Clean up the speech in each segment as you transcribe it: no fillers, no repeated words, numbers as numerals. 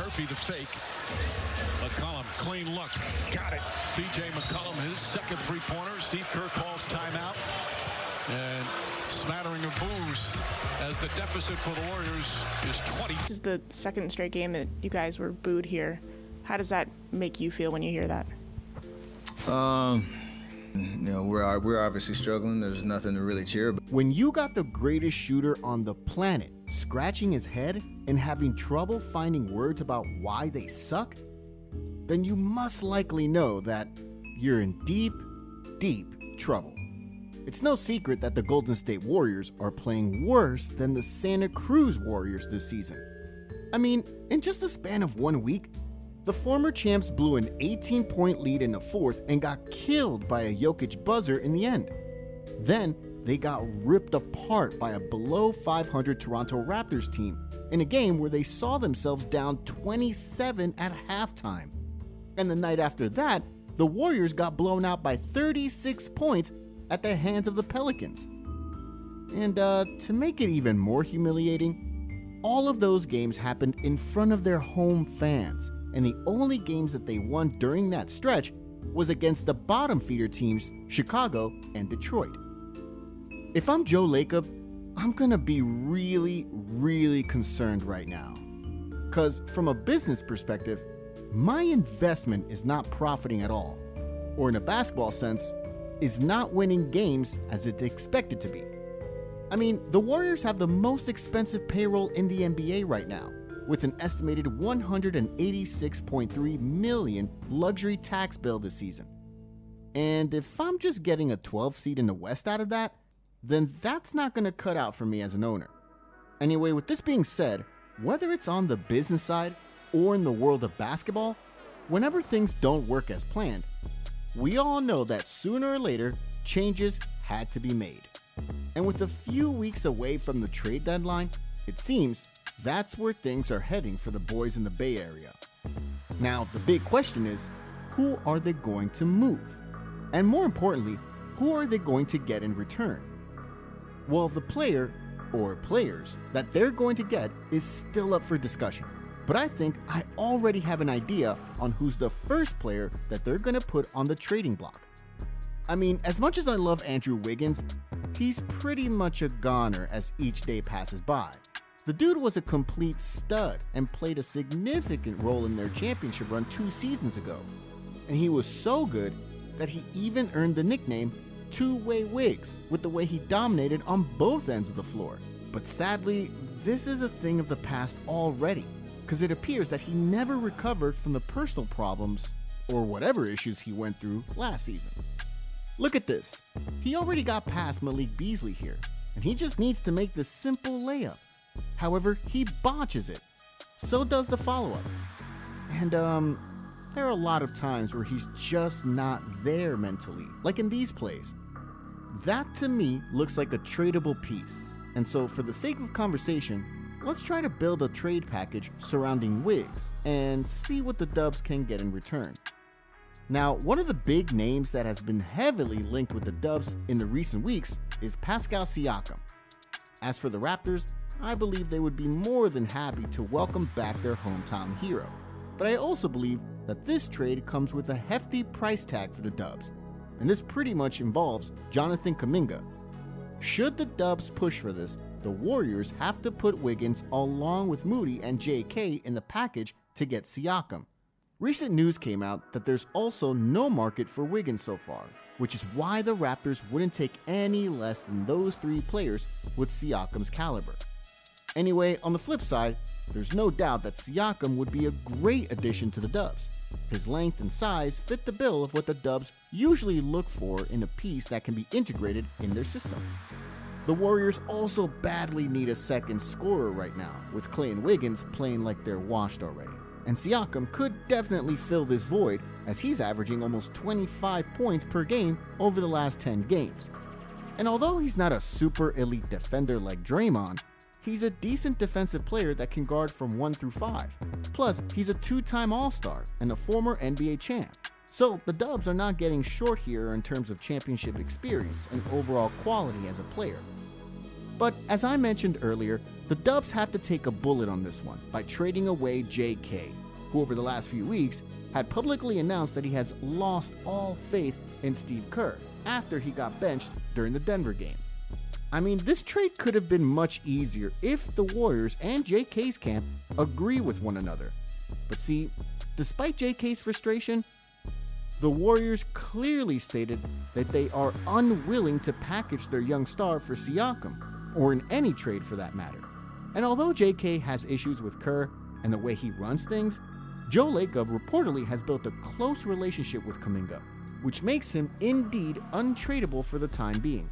Murphy the fake. McCollum, clean look. Got it. C.J. McCollum, his second three-pointer. Steve Kerr calls timeout. And smattering of boos as the deficit for the Warriors is 20. This is the second straight game that you guys were booed here. How does that make you feel when you hear that? We're obviously struggling. There's nothing to really cheer about. When you got the greatest shooter on the planet scratching his head and having trouble finding words about why they suck, then you must likely know that you're in deep, deep trouble. It's no secret that the Golden State Warriors are playing worse than the Santa Cruz Warriors this season. I mean, in just a span of 1 week, the former champs blew an 18-point lead in the fourth and got killed by a Jokic buzzer in the end. Then, they got ripped apart by a below 500 Toronto Raptors team in a game where they saw themselves down 27 at halftime. And the night after that, the Warriors got blown out by 36 points at the hands of the Pelicans. And to make it even more humiliating, all of those games happened in front of their home fans, and the only games that they won during that stretch was against the bottom feeder teams Chicago and Detroit. If I'm Joe Lacob, I'm gonna be really, really concerned right now. Cause from a business perspective, my investment is not profiting at all, or in a basketball sense, is not winning games as it's expected to be. I mean, the Warriors have the most expensive payroll in the NBA right now, with an estimated $186.3 million luxury tax bill this season. And if I'm just getting a 12 seed in the West out of that, then that's not going to cut out for me as an owner. Anyway, with this being said, whether it's on the business side or in the world of basketball, whenever things don't work as planned, we all know that sooner or later, changes had to be made. And with a few weeks away from the trade deadline, it seems that's where things are heading for the boys in the Bay Area. Now, the big question is, who are they going to move? And more importantly, who are they going to get in return? Well, the player, or players, that they're going to get is still up for discussion. But I think I already have an idea on who's the first player that they're going to put on the trading block. I mean, as much as I love Andrew Wiggins, he's pretty much a goner as each day passes by. The dude was a complete stud and played a significant role in their championship run 2 seasons ago. And he was so good that he even earned the nickname Two-Way Wiggs with the way he dominated on both ends of the floor. But sadly, this is a thing of the past already, because it appears that he never recovered from the personal problems or whatever issues he went through last season. Look at this. He already got past Malik Beasley here, and he just needs to make the simple layup. However, he botches it. So does the follow-up. And there are a lot of times where he's just not there mentally, like in these plays. That to me looks like a tradable piece. And so for the sake of conversation, let's try to build a trade package surrounding Wiggs and see what the Dubs can get in return. Now, one of the big names that has been heavily linked with the Dubs in the recent weeks is Pascal Siakam. As for the Raptors, I believe they would be more than happy to welcome back their hometown hero. But I also believe that this trade comes with a hefty price tag for the Dubs, and this pretty much involves Jonathan Kuminga. Should the Dubs push for this, the Warriors have to put Wiggins along with Moody and JK in the package to get Siakam. Recent news came out that there's also no market for Wiggins so far, which is why the Raptors wouldn't take any less than those 3 players with Siakam's caliber. Anyway, on the flip side, there's no doubt that Siakam would be a great addition to the Dubs. His length and size fit the bill of what the Dubs usually look for in a piece that can be integrated in their system. The Warriors also badly need a second scorer right now, with Klay and Wiggins playing like they're washed already. And Siakam could definitely fill this void, as he's averaging almost 25 points per game over the last 10 games. And although he's not a super elite defender like Draymond, he's a decent defensive player that can guard from 1 through 5. Plus, he's a 2-time All-Star and a former NBA champ. So the Dubs are not getting short here in terms of championship experience and overall quality as a player. But as I mentioned earlier, The Dubs have to take a bullet on this one by trading away JK, who over the last few weeks had publicly announced that he has lost all faith in Steve Kerr after he got benched during the Denver game. I mean, this trade could have been much easier if the Warriors and JK's camp agree with one another. But see, despite JK's frustration, the Warriors clearly stated that they are unwilling to package their young star for Siakam, or in any trade for that matter. And although JK has issues with Kerr and the way he runs things, Joe Lacob reportedly has built a close relationship with Kuminga, which makes him indeed untradeable for the time being.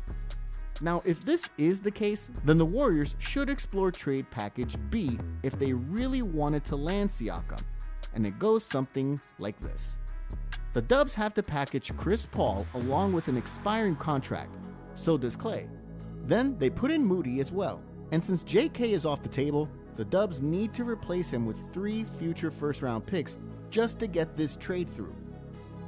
Now, if this is the case, then the Warriors should explore trade package B if they really wanted to land Siakam, and it goes something like this. The Dubs have to package Chris Paul along with an expiring contract, so does Klay. Then they put in Moody as well, and since JK is off the table, the Dubs need to replace him with 3 future first-round picks just to get this trade through.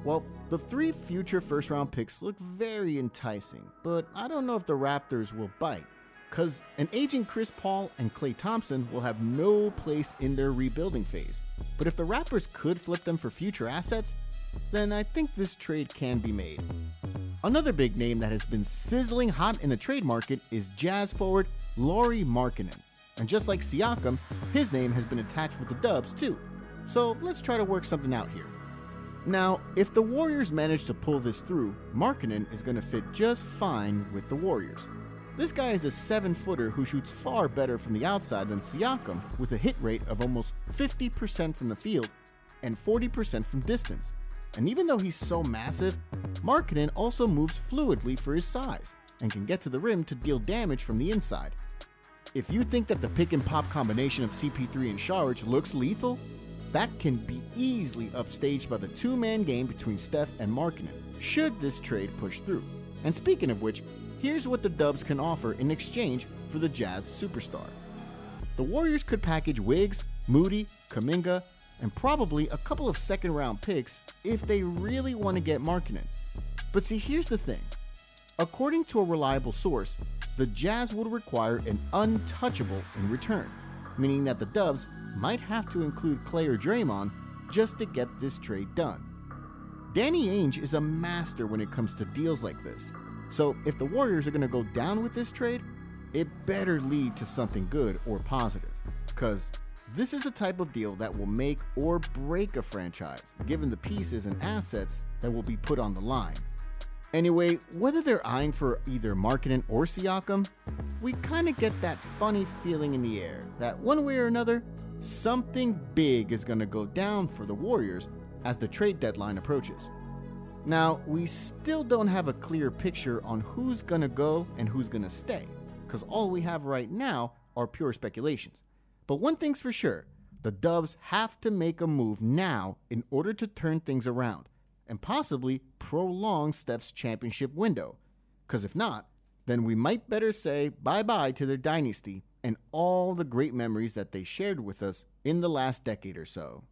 Well, the 3 future first-round picks look very enticing, but I don't know if the Raptors will bite, because an aging Chris Paul and Klay Thompson will have no place in their rebuilding phase. But if the Raptors could flip them for future assets, then I think this trade can be made. Another big name that has been sizzling hot in the trade market is Jazz forward Lauri Markkanen. And just like Siakam, his name has been attached with the Dubs too. So let's try to work something out here. Now, if the Warriors manage to pull this through, Markkanen is going to fit just fine with the Warriors. This guy is a 7-footer who shoots far better from the outside than Siakam, with a hit rate of almost 50% from the field and 40% from distance. And even though he's so massive, Markkanen also moves fluidly for his size and can get to the rim to deal damage from the inside. If you think that the pick and pop combination of CP3 and Saric looks lethal, that can be easily upstaged by the 2-man game between Steph and Markkanen, should this trade push through. And speaking of which, here's what the Dubs can offer in exchange for the Jazz superstar. The Warriors could package Wiggs, Moody, Kuminga, and probably a couple of second-round picks if they really want to get Markkanen. But see, here's the thing. According to a reliable source, the Jazz would require an untouchable in return, meaning that the Dubs might have to include Klay or Draymond just to get this trade done. Danny Ainge is a master when it comes to deals like this, so if the Warriors are going to go down with this trade, it better lead to something good or positive, because this is a type of deal that will make or break a franchise, given the pieces and assets that will be put on the line. Anyway, whether they're eyeing for either Markkanen or Siakam, we kind of get that funny feeling in the air that one way or another, something big is going to go down for the Warriors as the trade deadline approaches. Now, we still don't have a clear picture on who's going to go and who's going to stay, because all we have right now are pure speculations. But one thing's for sure, the Dubs have to make a move now in order to turn things around and possibly prolong Steph's championship window. Because if not, then we might better say bye-bye to their dynasty and all the great memories that they shared with us in the last decade or so.